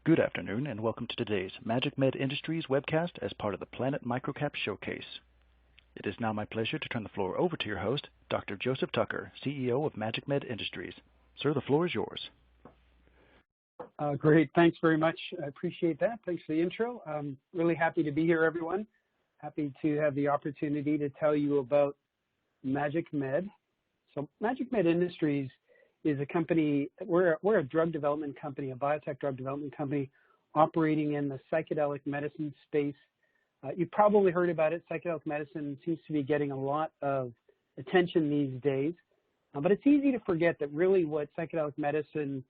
Good afternoon, and welcome to today's MagicMed Industries webcast as part of the Planet MicroCap Showcase. It is now my pleasure to turn the floor over to your host, Dr. Joseph Tucker, CEO of MagicMed Industries. Sir, the floor is yours. Great. Thanks very much. I appreciate that. Thanks for the intro. I'm really happy to be here, everyone. Happy to have the opportunity to tell you about MagicMed. So MagicMed Industries is a company, we're a drug development company, a biotech drug development company operating in the psychedelic medicine space. You've probably heard about it. Psychedelic medicine seems to be getting a lot of attention these days, but it's easy to forget that really what psychedelic medicine,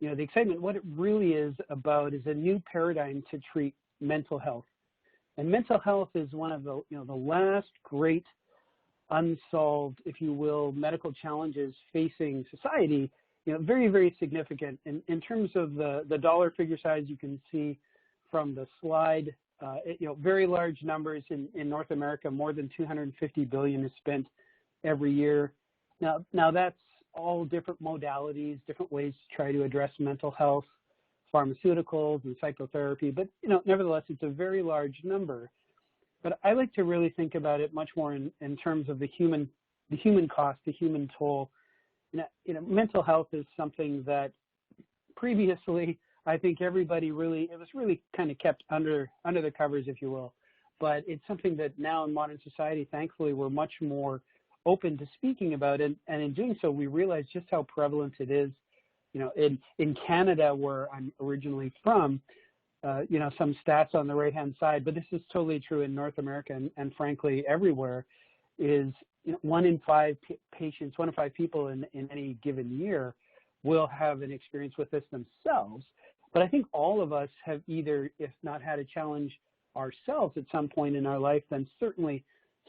the excitement, what it really is about is a new paradigm to treat mental health. And mental health is one of the, the last great unsolved, if you will, medical challenges facing society, very, very significant. In terms of the dollar figure size, you can see from the slide, very large numbers in North America. More than $250 billion is spent every year. Now that's all different modalities, different ways to try to address mental health, pharmaceuticals and psychotherapy, but nevertheless, it's a very large number. But I like to really think about it much more in terms of the human cost, the human toll. Mental health is something that previously I think everybody it was really kind of kept under the covers, if you will. But it's something that now in modern society, thankfully, we're much more open to speaking about, and in doing so, we realize just how prevalent it is. In Canada, where I'm originally from, some stats on the right-hand side, but this is totally true in North America and frankly everywhere, is 1 in 5 patients, 1 in 5 people in any given year will have an experience with this themselves. But I think all of us have either, if not had a challenge ourselves at some point in our life, then certainly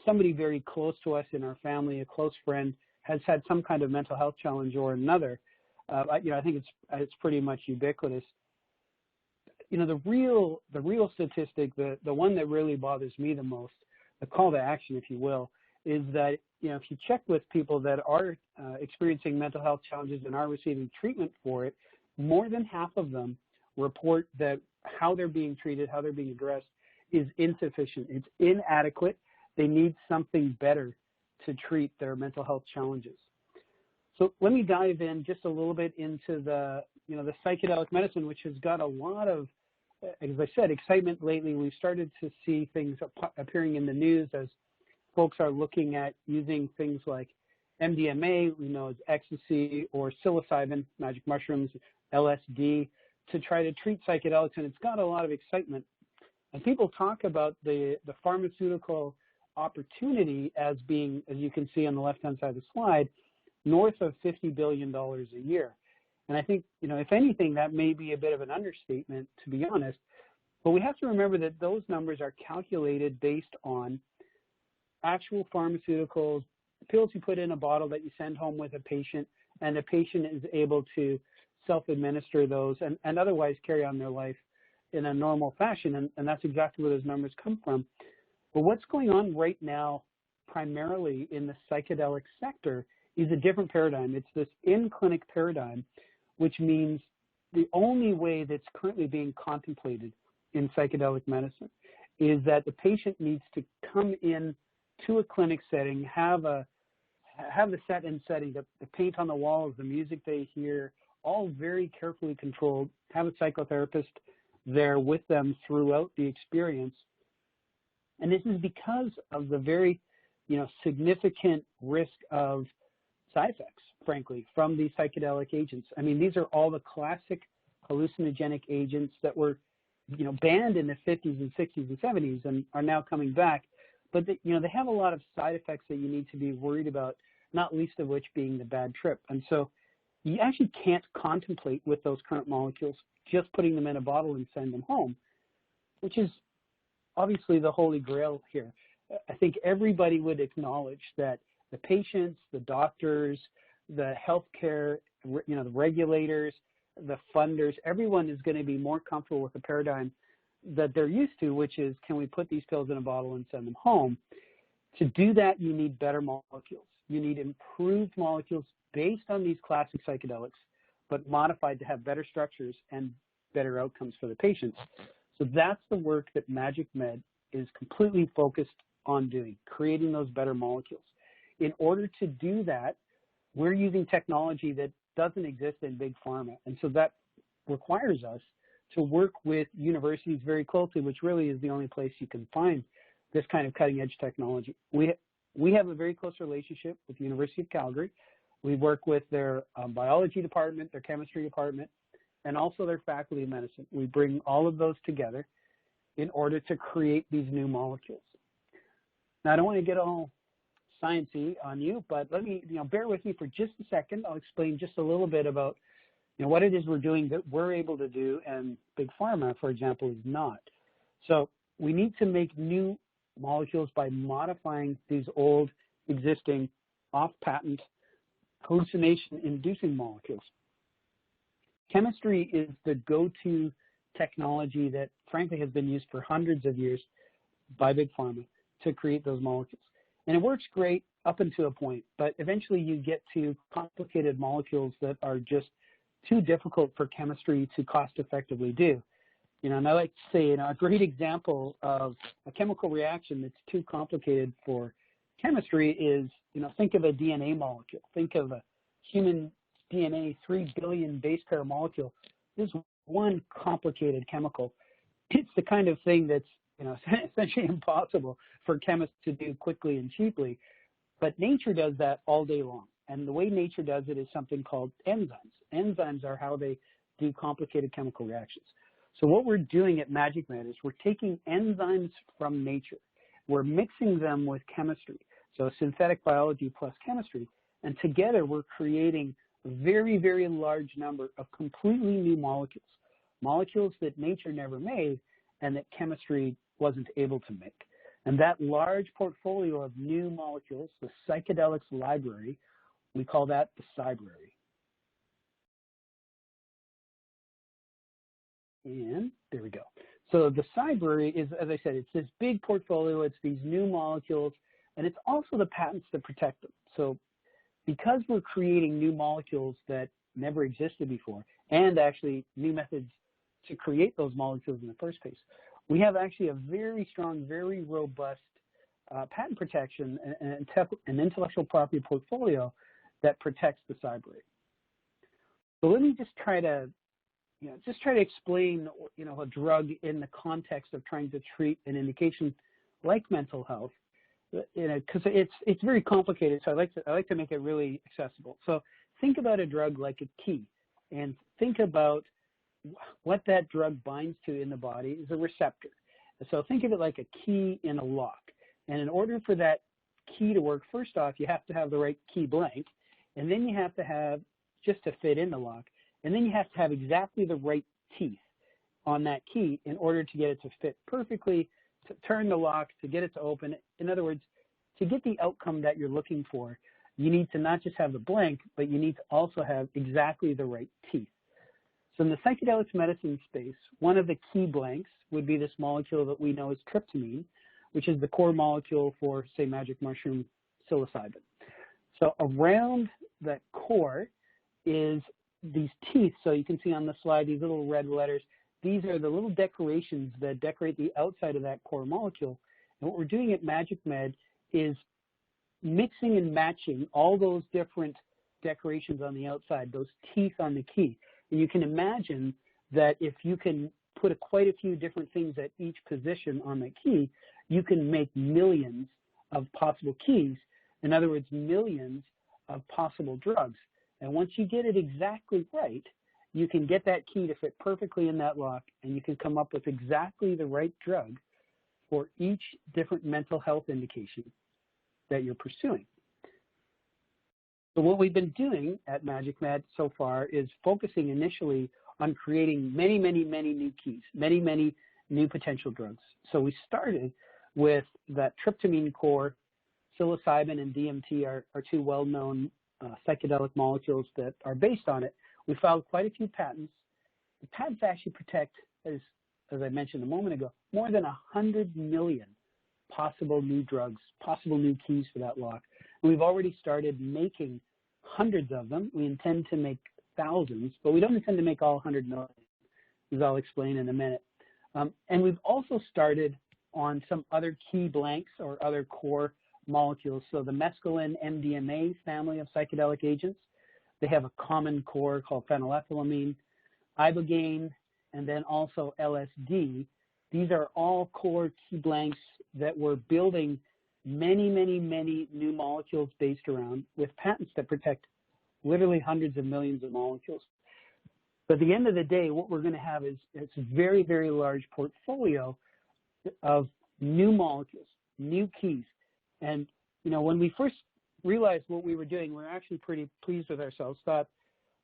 somebody very close to us in our family, a close friend, has had some kind of mental health challenge or another. I think it's pretty much ubiquitous. The real statistic, the one that really bothers me the most, the call to action, if you will, is that, if you check with people that are experiencing mental health challenges and are receiving treatment for it, more than half of them report that how they're being treated, how they're being addressed is insufficient. It's inadequate. They need something better to treat their mental health challenges. So let me dive in just a little bit into the psychedelic medicine, which has got a lot of, as I said, excitement lately. We've started to see things appearing in the news as folks are looking at using things like MDMA, we know as ecstasy, or psilocybin, magic mushrooms, LSD, to try to treat psychedelics, and it's got a lot of excitement. And people talk about the pharmaceutical opportunity as being, as you can see on the left-hand side of the slide, north of $50 billion a year. And I think, if anything, that may be a bit of an understatement, to be honest. But we have to remember that those numbers are calculated based on actual pharmaceuticals, pills you put in a bottle that you send home with a patient, and the patient is able to self-administer those and otherwise carry on their life in a normal fashion. And that's exactly where those numbers come from. But what's going on right now, primarily in the psychedelic sector, is a different paradigm. It's this in-clinic paradigm, which means the only way that's currently being contemplated in psychedelic medicine is that the patient needs to come in to a clinic setting, have the set and setting, the paint on the walls, the music they hear, all very carefully controlled, have a psychotherapist there with them throughout the experience. And this is because of the very, significant risk of side effects, frankly, from these psychedelic agents. I mean, these are all the classic hallucinogenic agents that were, banned in the 50s and 60s and 70s and are now coming back. But, they have a lot of side effects that you need to be worried about, not least of which being the bad trip. And so you actually can't contemplate with those current molecules just putting them in a bottle and send them home, which is obviously the holy grail here. I think everybody would acknowledge that the patients, the doctors, the healthcare, the regulators, the funders, everyone is going to be more comfortable with the paradigm that they're used to, which is, can we put these pills in a bottle and send them home? To do that, you need better molecules. You need improved molecules based on these classic psychedelics, but modified to have better structures and better outcomes for the patients. So that's the work that MagicMed is completely focused on doing, creating those better molecules. In order to do that, we're using technology that doesn't exist in big pharma. And so that requires us to work with universities very closely, which really is the only place you can find this kind of cutting edge technology. We have a very close relationship with the University of Calgary. We work with their biology department, their chemistry department, and also their faculty of medicine. We bring all of those together in order to create these new molecules. Now, I don't want to get all sciencey on you, but let me, bear with me for just a second. I'll explain just a little bit about, what it is we're doing that we're able to do and Big Pharma, for example, is not. So we need to make new molecules by modifying these old, existing, off-patent, hallucination-inducing molecules. Chemistry is the go-to technology that, frankly, has been used for hundreds of years by Big Pharma to create those molecules. And it works great up until a point, but eventually you get to complicated molecules that are just too difficult for chemistry to cost-effectively do. And I like to say, a great example of a chemical reaction that's too complicated for chemistry is, think of a DNA molecule. Think of a human DNA 3 billion base pair molecule. This one complicated chemical. It's the kind of thing that's, essentially impossible for chemists to do quickly and cheaply. But nature does that all day long. And the way nature does it is something called enzymes. Enzymes are how they do complicated chemical reactions. So what we're doing at MagicMed is we're taking enzymes from nature. We're mixing them with chemistry. So synthetic biology plus chemistry. And together we're creating a very, very large number of completely new molecules. Molecules that nature never made and that chemistry wasn't able to make. And that large portfolio of new molecules, the Psychedelics library, we call that the Psybrary. And there we go. So the Psybrary is, as I said, it's this big portfolio, it's these new molecules, and it's also the patents that protect them. So because we're creating new molecules that never existed before, and actually new methods to create those molecules in the first place, we have actually a very strong, very robust patent protection and intellectual property portfolio that protects the Psybrary. So let me just try to explain, a drug in the context of trying to treat an indication like mental health, because it's very complicated. So I like to make it really accessible. So think about a drug like a key, and think about what that drug binds to in the body is a receptor. So think of it like a key in a lock. And in order for that key to work, first off, you have to have the right key blank, and then you have to have, just to fit in the lock, and then you have to have exactly the right teeth on that key in order to get it to fit perfectly, to turn the lock, to get it to open. In other words, to get the outcome that you're looking for, you need to not just have the blank, but you need to also have exactly the right teeth. So in the psychedelics medicine space, one of the key blanks would be this molecule that we know as tryptamine, which is the core molecule for, say, magic mushroom psilocybin. So around that core is these teeth. So you can see on the slide these little red letters. These are the little decorations that decorate the outside of that core molecule. And what we're doing at MagicMed is mixing and matching all those different decorations on the outside, those teeth on the key. And you can imagine that if you can put quite a few different things at each position on the key, you can make millions of possible keys. In other words, millions of possible drugs. And once you get it exactly right, you can get that key to fit perfectly in that lock, and you can come up with exactly the right drug for each different mental health indication that you're pursuing. So what we've been doing at MagicMed so far is focusing initially on creating many, many, many new keys, many, many new potential drugs. So we started with that tryptamine core. Psilocybin and DMT are two well-known psychedelic molecules that are based on it. We filed quite a few patents. The patents actually protect, as I mentioned a moment ago, more than 100 million possible new drugs, possible new keys for that lock. And we've already started making hundreds of them. We intend to make thousands, but we don't intend to make all 100 million. as I'll explain in a minute. And we've also started on some other key blanks or other core molecules. So the mescaline MDMA family of psychedelic agents, they have a common core called phenylethylamine, ibogaine, and then also LSD. These are all core key blanks that we're building many new molecules based around with patents that protect literally hundreds of millions of molecules. But at the end of the day, what we're going to have is it's a very large portfolio of new molecules, new keys. And, you know, when we first realized what we were doing, we were actually pretty pleased with ourselves, thought,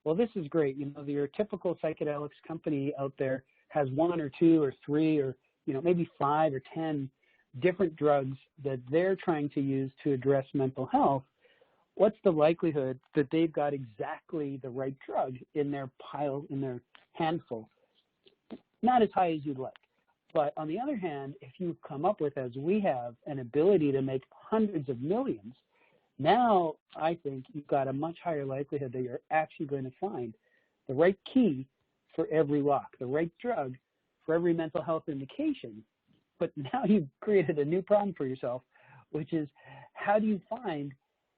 well, this is great. You know, your typical psychedelics company out there has 1 or 2 or 3 or, you know, maybe 5 or 10 different drugs that they're trying to use to address mental health. What's the likelihood that they've got exactly the right drug in their pile, in their handful? Not as high as you'd like. But on the other hand, if you come up with, as we have, an ability to make hundreds of millions, now I think you've got a much higher likelihood that you're actually going to find the right key for every lock, the right drug for every mental health indication. But now you've created a new problem for yourself, which is how do you find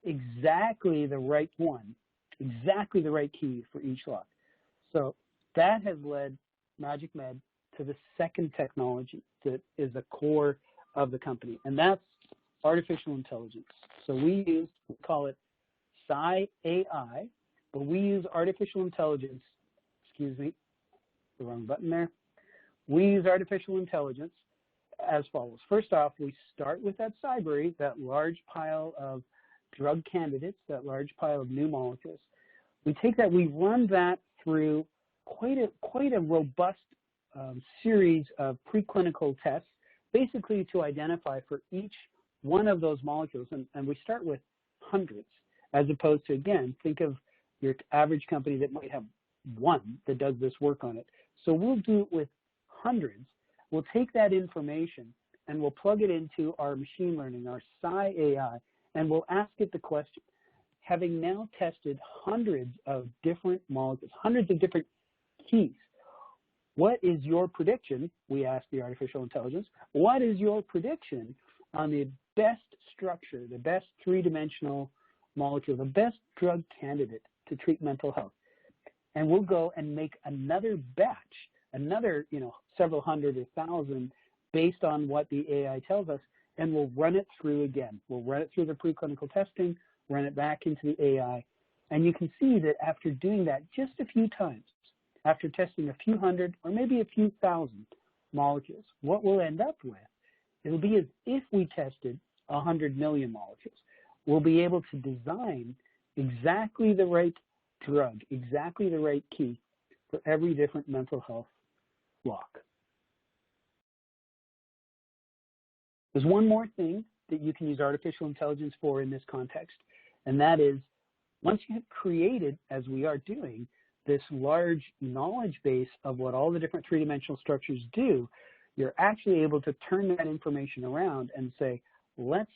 exactly the right one, exactly the right key for each lock? So that has led MagicMed to the second technology that is the core of the company, and that's artificial intelligence. So we call it Psy AI, but we use artificial intelligence, excuse me, the wrong button there. We use artificial intelligence as follows. First off, we start with that Psybrary, that large pile of drug candidates, that large pile of new molecules. We take that, we run that through quite a robust series of preclinical tests, basically to identify for each one of those molecules, and we start with hundreds, as opposed to, again, think of your average company that might have one that does this work on it. So we'll do it with hundreds. We'll take that information and we'll plug it into our machine learning, our Psy AI, and we'll ask it the question, having now tested hundreds of different molecules, hundreds of different keys, what is your prediction? We ask the artificial intelligence, what is your prediction on the best structure, the best three-dimensional molecule, the best drug candidate to treat mental health? And we'll go and make another batch, another, you know, several hundred or thousand based on what the AI tells us, and we'll run it through again. We'll run it through the preclinical testing, run it back into the AI, and you can see that after doing that just a few times, after testing a few hundred or maybe a few thousand molecules, what we'll end up with, it'll be as if we tested 100 million molecules. We'll be able to design exactly the right drug, exactly the right key for every different mental health lock. There's one more thing that you can use artificial intelligence for in this context, and that is once you have created, as we are doing, this large knowledge base of what all the different three-dimensional structures do, you're actually able to turn that information around and say, let's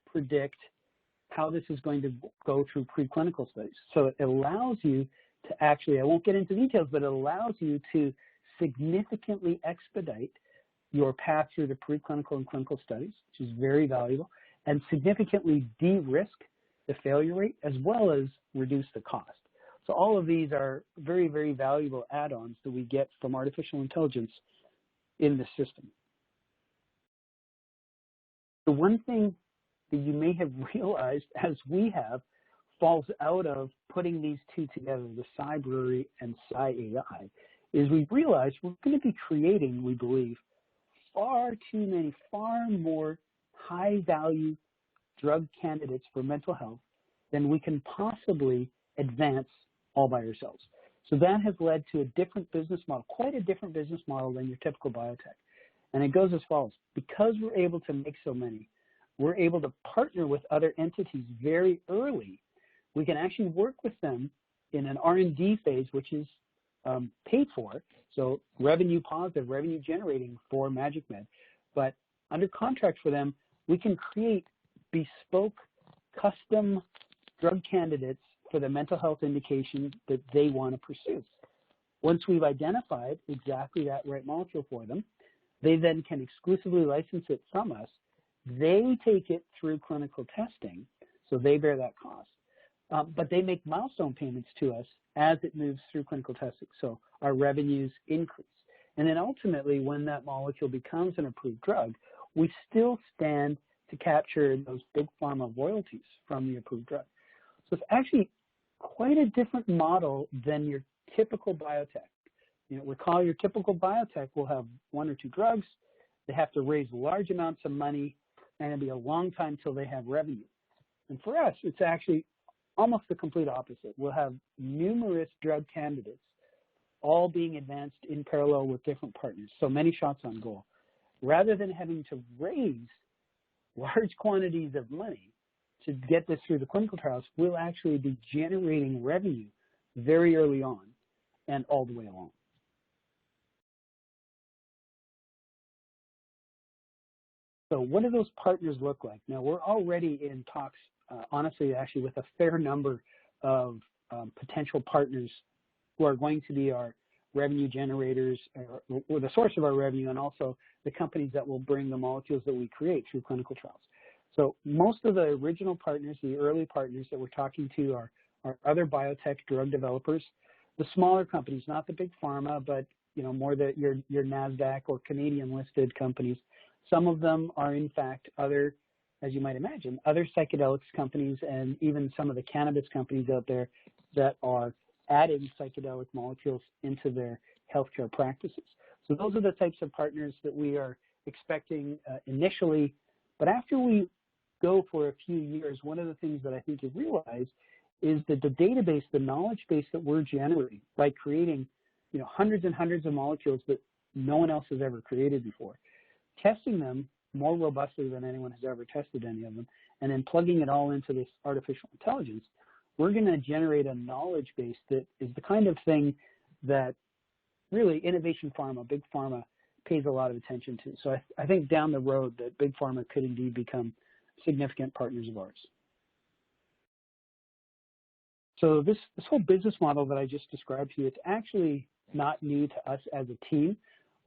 predict how this is going to go through preclinical studies. So it allows you to actually, I won't get into details, but it allows you to significantly expedite your path through the preclinical and clinical studies, which is very valuable, and significantly de-risk the failure rate as well as reduce the cost. So all of these are very valuable add-ons that we get from artificial intelligence in the system. The one thing that you may have realized, as we have, falls out of putting these two together, the Psybrary and Psy AI, is we realized we're going to be creating, we believe, far more high-value drug candidates for mental health than we can possibly advance all by ourselves. So that has led to a different business model, quite a different business model than your typical biotech. And it goes as follows. Because we're able to make so many, we're able to partner with other entities very early. We can actually work with them in an R&D phase, which is paid for, so revenue positive, revenue generating for MagicMed. But under contract for them, we can create bespoke, custom drug candidates for the mental health indication that they want to pursue. Once we've identified exactly that right molecule for them, they then can exclusively license it from us. They take it through clinical testing, so they bear that cost. But they make milestone payments to us as it moves through clinical testing, so our revenues increase. And then ultimately, when that molecule becomes an approved drug, we still stand to capture those big pharma royalties from the approved drug. So it's actually quite a different model than your typical biotech. Recall your typical biotech will have one or two drugs. They have to raise large amounts of money, and it'll be a long time till they have revenue. And for us, it's actually almost the complete opposite. We'll have numerous drug candidates all being advanced in parallel with different partners, so many shots on goal. Rather than having to raise large quantities of money to get this through the clinical trials, we'll actually be generating revenue very early on and all the way along. So what do those partners look like? Now, we're already in talks, honestly, actually, with a fair number of potential partners who are going to be our revenue generators, or the source of our revenue, and also the companies that will bring the molecules that we create through clinical trials. So most of the original partners, the early partners that we're talking to are other biotech drug developers, the smaller companies, not the big pharma, but more your NASDAQ or Canadian listed companies. Some of them are in fact other, as you might imagine, other psychedelics companies and even some of the cannabis companies out there that are adding psychedelic molecules into their healthcare practices. So those are the types of partners that we are expecting initially. But after we go for a few years, one of the things that I think you realize is that the database, the knowledge base that we're generating by creating hundreds and hundreds of molecules that no one else has ever created before, testing them more robustly than anyone has ever tested any of them, and then plugging it all into this artificial intelligence, we're going to generate a knowledge base that is the kind of thing that really innovation pharma, big pharma, pays a lot of attention to. So I think down the road that big pharma could indeed become significant partners of ours. So this whole business model that I just described to you, it's actually not new to us as a team.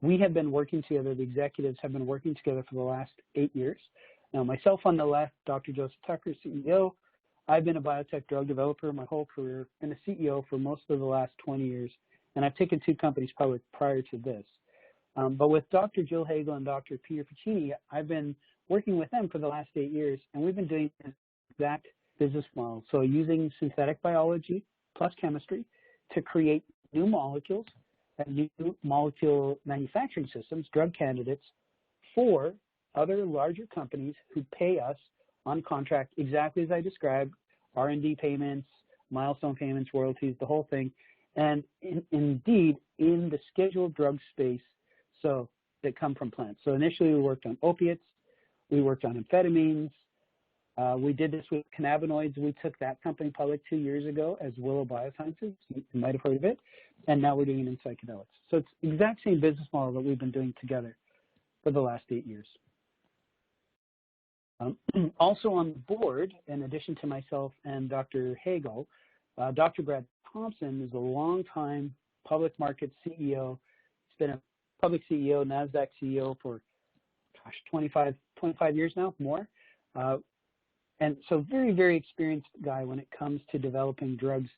We have been working together, the executives have been working together for the last 8 years. Now, myself on the left, Dr. Joseph Tucker, CEO. I've been a biotech drug developer my whole career and a CEO for most of the last 20 years, and I've taken 2 companies public prior to this. But with Dr. Jill Hagel and Dr. Peter Piccini, I've been working with them for the last 8 years, and we've been doing this exact business model. So using synthetic biology plus chemistry to create new molecules and new molecule manufacturing systems, drug candidates, for other larger companies who pay us on contract exactly as I described, R&D payments, milestone payments, royalties, the whole thing, and indeed in the scheduled drug space, so that come from plants. So initially we worked on opiates, we worked on amphetamines, we did this with cannabinoids. We took that company public 2 years ago as Willow Biosciences. You might have heard of it. And now we're doing it in psychedelics. So it's the exact same business model that we've been doing together for the last 8 years. Also on the board, in addition to myself and Dr. Hagel, Dr. Brad Thompson is a longtime public market CEO. He's been a public CEO, NASDAQ CEO for, 25 years now, more. And so very, very experienced guy when it comes to developing drugs.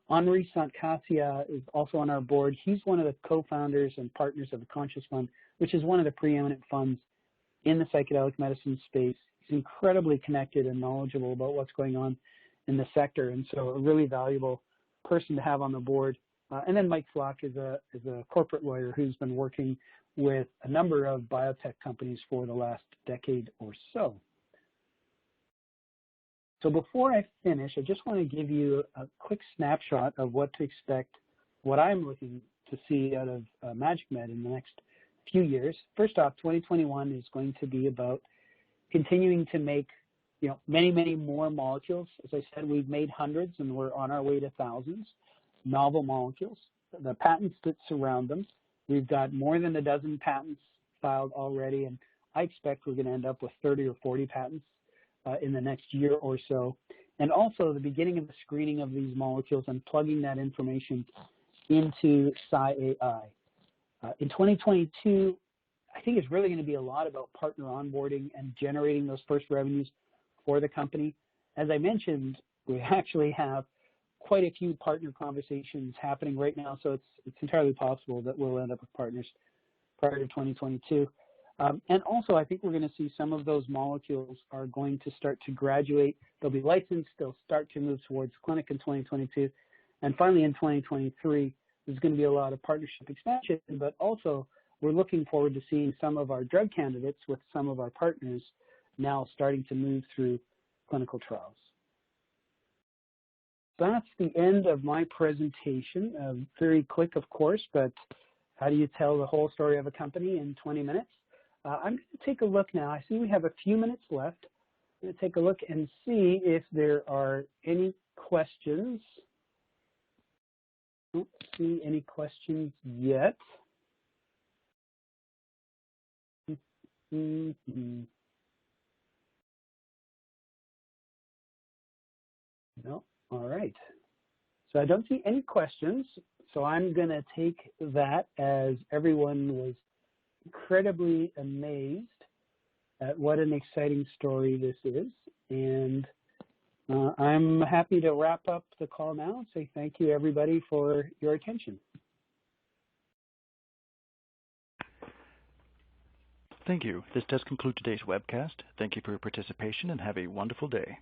Henri Sant-Cassia is also on our board. He's one of the co-founders and partners of the Conscious Fund, which is one of the preeminent funds in the psychedelic medicine space. He's incredibly connected and knowledgeable about what's going on in the sector, and so a really valuable person to have on the board. And then Mike Flock is a corporate lawyer who's been working with a number of biotech companies for the last decade or so. So before I finish, I just want to give you a quick snapshot of what to expect, what I'm looking to see out of MagicMed in the next few years. First off, 2021 is going to be about continuing to make, many, many more molecules. As I said, we've made hundreds and we're on our way to thousands, novel molecules. The patents that surround them, we've got more than a dozen patents filed already, and I expect we're going to end up with 30 or 40 patents in the next year or so. And also the beginning of the screening of these molecules and plugging that information into PsiAI. In 2022, I think it's really going to be a lot about partner onboarding and generating those first revenues for the company. As I mentioned, we actually have quite a few partner conversations happening right now, so it's entirely possible that we'll end up with partners prior to 2022. And also, I think we're going to see some of those molecules are going to start to graduate. They'll be licensed. They'll start to move towards clinic in 2022. And finally, in 2023, there's going to be a lot of partnership expansion, but also we're looking forward to seeing some of our drug candidates with some of our partners now starting to move through clinical trials. That's the end of my presentation. Very quick, of course, but how do you tell the whole story of a company in 20 minutes? I'm going to take a look now. I see we have a few minutes left. I'm going to take a look and see if there are any questions. I don't see any questions yet. No, all right. So I don't see any questions, so I'm going to take that as everyone was incredibly amazed at what an exciting story this is. And I'm happy to wrap up the call now and say thank you, everybody, for your attention. Thank you. This does conclude today's webcast. Thank you for your participation and have a wonderful day.